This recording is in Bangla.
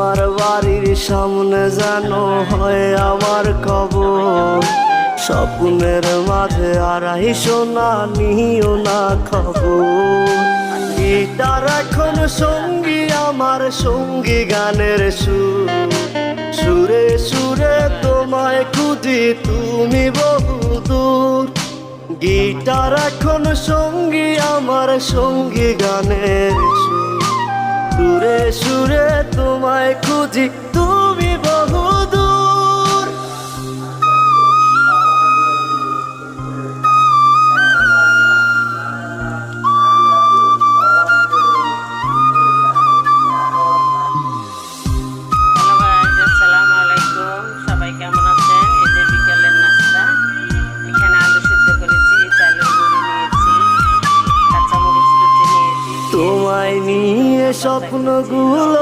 তোমার বাড়ির সামনে যেন হয় আমার কবর। স্বপ্নের মাঝে আড়াই সোনা নিও না খবর। গিটার এখন সঙ্গী আমার, সঙ্গী গানের সুর। সুরে সুরে তোমায় খুঁজি তুমি বহুদূর। গিটার এখন সঙ্গী আমার, সঙ্গী গানের সুর। সুরে সুরে তোমায় খুঁজি তুমি বহুদূর। হ্যালো গাইস, আসসালামু আলাইকুম। সবাই কেমন আছেন? এই যে বিকেলের নাস্তা। এখানে আলু সিদ্ধ করেছি, চালের গুঁড়ি নিয়েছি, কাঁচামরিচ কুচি নিয়েছি। তোমায় নিয়ে স্বপ্নগুলো